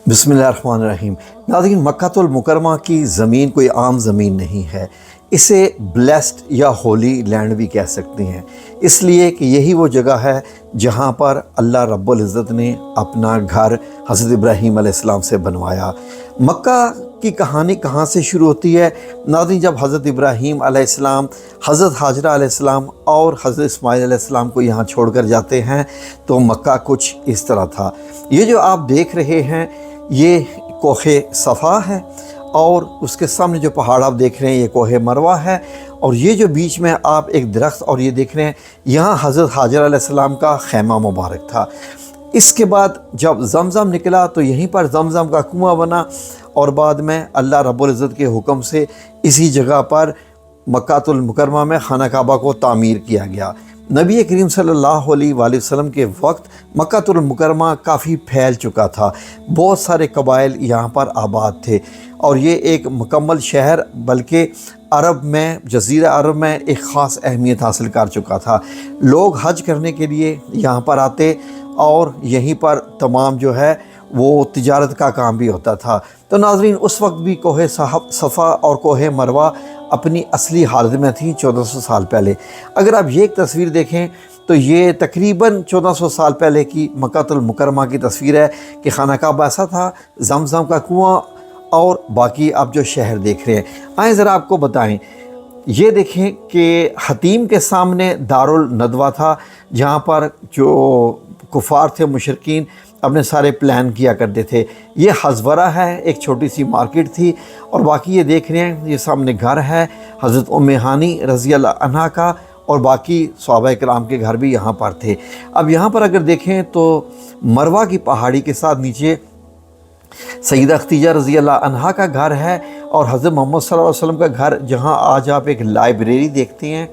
बिस्मिल्लाहिर्रहमानिर्रहीम। नाज़रीन, मक्कातुल मुकरमा की ज़मीन कोई आम ज़मीन नहीं है। इसे ब्लेस्ड या होली लैंड भी कह सकते हैं, इसलिए कि यही वो जगह है जहाँ पर अल्लाह रब्बुल इज़्ज़त ने अपना घर हज़रत इब्राहीम अलैहिस्सलाम से बनवाया। मक्का की कहानी कहाँ से शुरू होती है? नाज़रीन, जब हज़रत इब्राहीम अलैहिस्सलाम, हज़रत हाजरा अलैहिस्सलाम और हज़रत इस्माइल अलैहिस्सलाम को यहाँ छोड़कर जाते हैं तो मक्का कुछ इस तरह था। ये जो आप देख रहे हैं ये कोहे सफ़ा है और उसके सामने जो पहाड़ आप देख रहे हैं ये कोहे मरवा है, और ये जो बीच में आप एक दरख्त और ये देख रहे हैं यहाँ हज़रत हाजरा अलैहिस्सलाम का खैमा मुबारक था। इसके बाद जब ज़मज़म निकला तो यहीं पर ज़मज़म का कुआं बना और बाद में अल्लाह रब्बुल इज़्ज़त के हुक्म से इसी जगह पर मक्कातुल मुकरमा में खाना काबा को तामीर किया गया। नबी करीम सल्लल्लाहु अलैहि वसल्लम के वक्त मक्कातुल मुकरमा काफ़ी फैल चुका था, बहुत सारे कबाइल यहाँ पर आबाद थे और ये एक मुकम्मल शहर बल्कि अरब में, जज़ीरा अरब में एक ख़ास अहमियत हासिल कर चुका था। लोग हज करने के लिए यहाँ पर आते और यहीं पर तमाम जो है वो तिजारत का काम भी होता था। तो नाज़रीन, उस वक्त भी कोहे सफ़ा और कोहे मरवा अपनी असली हालत में थी 1400 साल पहले। अगर आप ये एक तस्वीर देखें तो ये तकरीबन 1400 साल पहले की मक्कातुल मुकरमा की तस्वीर है कि खाना काबा ऐसा था, ज़मज़म का कुआं और बाकी आप जो शहर देख रहे हैं। आए ज़रा आपको बताएं, ये देखें कि हतीम के सामने दारुल नदवा था जहाँ पर जो कुफ़ार थे, मुशरिकीन अपने सारे प्लान किया करते थे। ये हज़वरा है, एक छोटी सी मार्केट थी, और बाकी ये देख रहे हैं ये सामने घर है हज़रत उम्मे हानी रज़ी अल्लाह अन्हा का, और बाकी सहाबा किराम के घर भी यहाँ पर थे। अब यहाँ पर अगर देखें तो मरवा की पहाड़ी के साथ नीचे सईदा खदीजा रज़ी अल्लाह अन्हा का घर है और हज़रत मोहम्मद सल्लल्लाहु अलैहि वसल्लम का घर, जहाँ आज आप एक लाइब्रेरी देखते हैं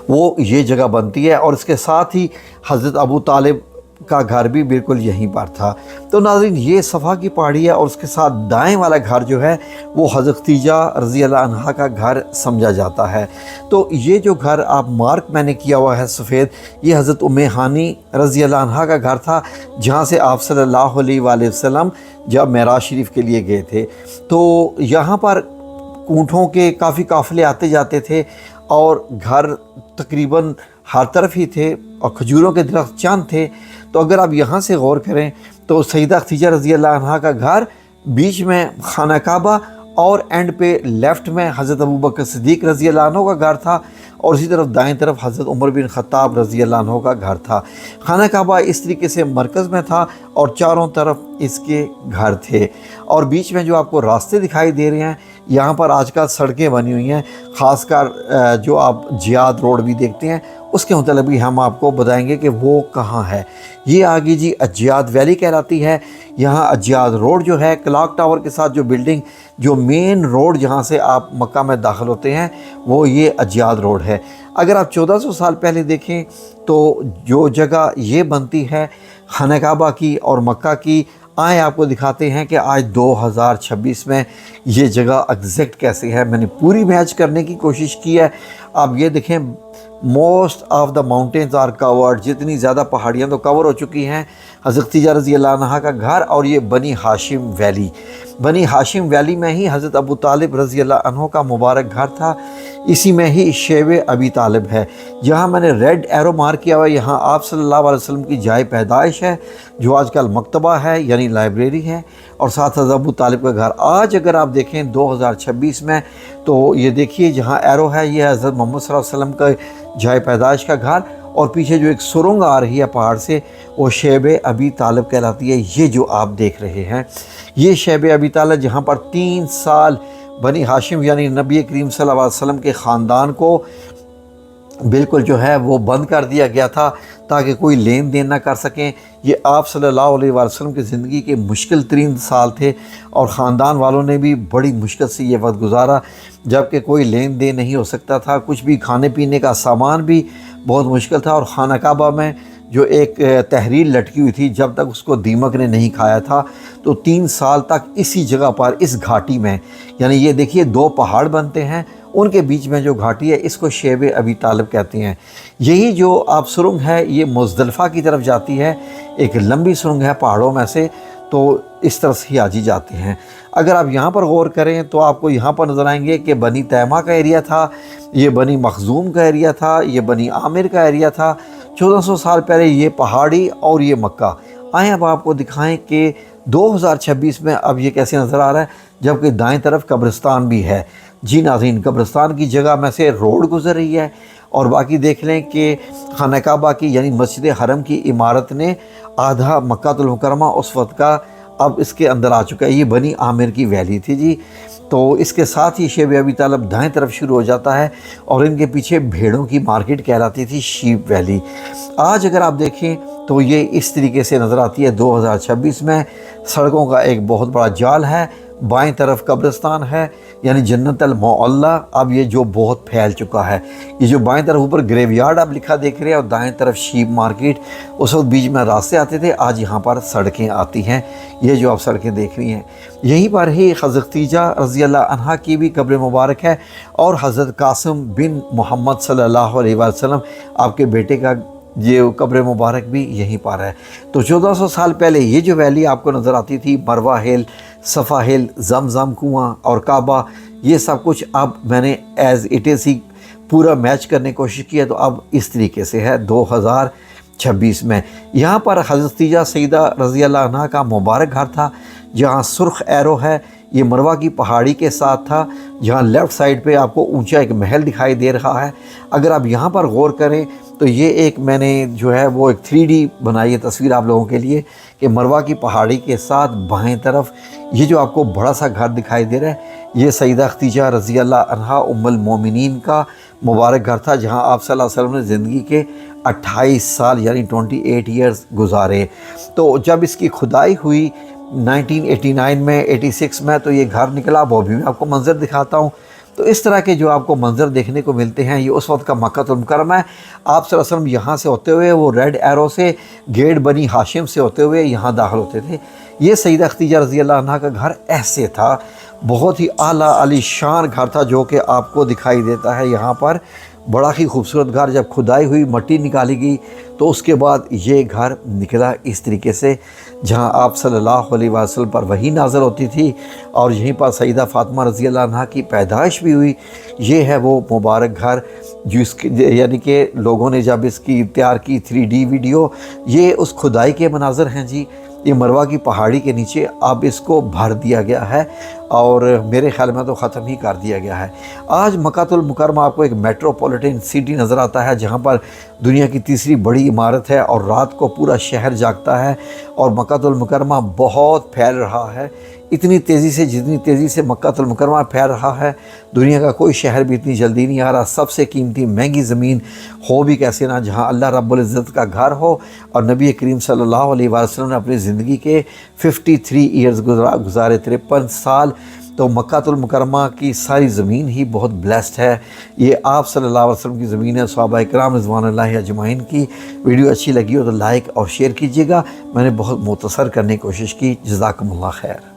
वो ये जगह बनती है, और इसके साथ ही हज़रत अबू तालिब का घर भी बिल्कुल यहीं पर था। तो नाज़रीन, ये सफ़ा की पहाड़ी है और उसके साथ दाएं वाला घर जो है वो हज़रत खदीजा रज़ी अल्लाह अन्हा का घर समझा जाता है। तो ये जो घर आप मार्क मैंने किया हुआ है सफ़ेद, ये हज़रत उम्मे हानी रज़ी अल्लाह अन्हा का घर था जहाँ से आप सल्लल्लाहु अलैहि वसल्लम जब मेराज शरीफ के लिए गए थे। तो यहाँ पर ऊँटों के काफ़ी काफ़िले आते जाते थे और घर तकरीबन हर तरफ ही थे और खजूरों के दरख्त चंद थे। तो अगर आप यहाँ से गौर करें तो सईदा खदीजा रज़ी अल्लाह अन्हा का घर, बीच में खाना काबा और एंड पे लेफ़्ट में हज़रत अबू बकर सिद्दीक़ रज़ी अल्लाह अन्हु का घर था, और इसी तरफ दाएं तरफ हज़रत उमर बिन ख़त्ताब रज़ी अल्लाह अन्हु का घर था। खाना काबा इस तरीके से मरकज़ में था और चारों तरफ इसके घर थे, और बीच में जो आपको रास्ते दिखाई दे रहे हैं यहाँ पर आजकल सड़कें बनी हुई हैं, ख़ासकर जो आप जियाद रोड भी देखते हैं उसके मतलब भी हम आपको बताएंगे कि वो कहाँ है। ये आगे जी अज्जियाद वैली कहलाती है। यहाँ अज्जियाद रोड जो है क्लॉक टावर के साथ जो बिल्डिंग, जो मेन रोड जहाँ से आप मक्का में दाखिल होते हैं वो ये अज्जियाद रोड है। अगर आप 1400 साल पहले देखें तो जो जगह ये बनती है खाना काबा की और मक्का की, आए आपको दिखाते हैं कि आज 2026 में ये जगह एग्जैक्ट कैसे है। मैंने पूरी मैच करने की कोशिश की है। आप ये देखें, most of the mountains are covered, जितनी ज़्यादा पहाड़ियाँ तो कवर हो चुकी हैं। हज़रत खदीजा रज़ी अल्लाह अन्हा का घर और ये बनी हाशिम वैली, बनी हाशिम वैली में ही हज़रत अबू तालिब रज़ी अल्लाह अन्हु का मुबारक घर था। इसी में ही शेब अबी तालिब है। जहाँ मैंने रेड एरो मार्क किया हुआ है यहाँ आप सल्लल्लाहु अलैहि वसल्लम की जाए पैदाइश है, जो आजकल मकतबा है यानी लाइब्रेरी है, और साथ हज़रत अबू तालिब का घर। आज अगर आप देखें 2026 में तो ये देखिए जहाँ एरो है ये हज़रत मोहम्मद सल्लल्लाहु अलैहि वसल्लम का जाए पैदाइश का घर, और पीछे जो एक सुरंग आ रही है पहाड़ से वो शेब अबी तालिब कहलाती है। ये जो आप देख रहे हैं ये शेब अबी तालिब, जहाँ पर 3 साल बनी हाशिम यानी नबी करीम सल्लल्लाहु अलैहि वसल्लम के ख़ानदान को बिल्कुल जो है वो बंद कर दिया गया था ताकि कोई लेन देन ना कर सकें। ये आप सल्लल्लाहु अलैहि वसल्लम की ज़िंदगी के मुश्किल तरीन साल थे और ख़ानदान वालों ने भी बड़ी मुश्किल से ये वक्त गुजारा, जबकि कोई लेन देन नहीं हो सकता था, कुछ भी खाने पीने का सामान भी बहुत मुश्किल था। और खाना काबा में जो एक तहरीर लटकी हुई थी, जब तक उसको दीमक ने नहीं खाया था, तो 3 साल तक इसी जगह पर इस घाटी में, यानी ये देखिए 2 पहाड़ बनते हैं, उनके बीच में जो घाटी है इसको शेब अबी तालिब कहते हैं। यही जो आप सुरंग है ये मुज़दलिफ़ा की तरफ जाती है, एक लंबी सुरंग है पहाड़ों में से। تو اس طرح سے ہی آج ہی جاتے ہیں۔ اگر آپ یہاں پر غور کریں تو آپ کو یہاں پر نظر آئیں گے کہ بنی تیمہ کا ایریا تھا، یہ بنی مخزوم کا ایریا تھا، یہ بنی عامر کا ایریا تھا۔ 1400 سال پہلے یہ پہاڑی اور یہ مکہ۔ آئیں اب آپ کو دکھائیں کہ 2026 میں اب یہ کیسے نظر آ رہا ہے، جبکہ دائیں طرف قبرستان بھی ہے۔ جی ناظرین، قبرستان کی جگہ میں سے روڈ گزر رہی ہے، اور باقی دیکھ لیں کہ خانہ کعبہ کی یعنی مسجد حرم کی عمارت نے آدھا مکہ المکرمہ اس وقت کا اب اس کے اندر آ چکا ہے۔ یہ بنی عامر کی ویلی تھی جی۔ تو اس کے ساتھ ہی شیب ابی طالب دائیں طرف شروع ہو جاتا ہے، اور ان کے پیچھے بھیڑوں کی مارکیٹ کہلاتی تھی شیپ ویلی۔ آج اگر آپ دیکھیں تو یہ اس طریقے سے نظر آتی ہے 2026 میں۔ سڑکوں کا ایک بہت بڑا جال ہے، بائیں طرف قبرستان ہے یعنی جنت المعلی، اب یہ جو بہت پھیل چکا ہے۔ یہ جو بائیں طرف اوپر گریو یارڈ آپ لکھا دیکھ رہے ہیں، اور دائیں طرف شیپ مارکیٹ، اس وقت بیچ میں راستے آتے تھے، آج یہاں پر سڑکیں آتی ہیں۔ یہ جو آپ سڑکیں دیکھ رہی ہیں، یہیں پر ہی حضرت خدیجہ رضی اللہ عنہا کی بھی قبر مبارک ہے، اور حضرت قاسم بن محمد صلی اللہ علیہ وسلم آپ کے بیٹے کا یہ قبر مبارک بھی یہیں پر ہے۔ تو 1400 سال پہلے یہ جو ویلی آپ کو نظر آتی تھی، مروہ ہل، صفا ہل، زمزم کنواں اور کعبہ، یہ سب کچھ اب میں نے ایز اٹ از ہی پورا میچ کرنے کی کوشش کی ہے، تو اب اس طریقے سے ہے 2026 میں۔ یہاں پر حضرت خدیجہ سیدہ رضی اللہ عنہا کا مبارک گھر تھا، جہاں سرخ ایرو ہے، یہ مروہ کی پہاڑی کے ساتھ تھا، جہاں لیفٹ سائڈ پہ آپ کو اونچا ایک محل دکھائی دے رہا ہے۔ اگر آپ یہاں پر غور کریں تو یہ ایک میں نے جو ہے وہ ایک 3D بنائی ہے تصویر آپ لوگوں کے لیے، کہ مروہ کی پہاڑی کے ساتھ بائیں طرف یہ جو آپ کو بڑا سا گھر دکھائی دے رہا ہے، یہ سیدہ خدیجہ رضی اللہ عنہا ام المومنین کا مبارک گھر تھا، جہاں آپ صلی اللہ علیہ وسلم نے زندگی کے 28 سال یعنی 28 ایئرز گزارے۔ تو جب اس کی کھدائی ہوئی 1989 میں 86 میں، تو یہ گھر نکلا، وہ بھی میں آپ کو منظر دکھاتا ہوں۔ تو اس طرح کے جو آپ کو منظر دیکھنے کو ملتے ہیں، یہ اس وقت کا مکہ المکرمہ ہے۔ آپ صلی اللہ علیہ وسلم یہاں سے ہوتے ہوئے وہ ریڈ ایرو سے گیٹ بنی ہاشم سے ہوتے ہوئے یہاں داخل ہوتے تھے۔ یہ سیدہ خدیجہ رضی اللہ عنہا کا گھر ایسے تھا، بہت ہی اعلیٰ عالی شان گھر تھا، جو کہ آپ کو دکھائی دیتا ہے یہاں پر۔ بڑا ہی خوبصورت گھر، جب کھدائی ہوئی مٹی نکالی گئی تو اس کے بعد یہ گھر نکلا اس طریقے سے، جہاں آپ صلی اللہ علیہ وسلم پر وحی نازل ہوتی تھی، اور یہیں پر سیدہ فاطمہ رضی اللہ عنہا کی پیدائش بھی ہوئی۔ یہ ہے وہ مبارک گھر جو اس کی یعنی کہ لوگوں نے جب اس کی تیار کی 3D ویڈیو، یہ اس کھدائی کے مناظر ہیں جی۔ یہ مروہ کی پہاڑی کے نیچے اب اس کو بھر دیا گیا ہے، اور میرے خیال میں تو ختم ہی کر دیا گیا ہے۔ آج مکہ المکرمہ آپ کو ایک میٹروپولیٹن سٹی نظر آتا ہے، جہاں پر دنیا کی تیسری بڑی عمارت ہے، اور رات کو پورا شہر جاگتا ہے، اور مکہ المکرمہ بہت پھیل رہا ہے، اتنی تیزی سے جتنی تیزی سے مکہ المکرمہ پھیل رہا ہے، دنیا کا کوئی شہر بھی اتنی جلدی نہیں آ رہا۔ سب سے قیمتی مہنگی زمین ہو بھی کیسے نہ، جہاں اللہ رب العزت کا گھر ہو، اور نبی کریم صلی اللہ علیہ وسلم نے اپنی زندگی کے 53 ایئرز گزارے، 53 سال۔ تو مکہ المکرمہ کی ساری زمین ہی بہت بلیسڈ ہے۔ یہ آپ صلی اللہ علیہ وسلم کی زمین ہے، صحابہ کرام رضوان اللہ اجمعین کی۔ ویڈیو اچھی لگی ہو تو لائک اور شیئر کیجیے گا۔ میں نے بہت مختصر کرنے کی کوشش کی۔ جزاکم اللہ خیر۔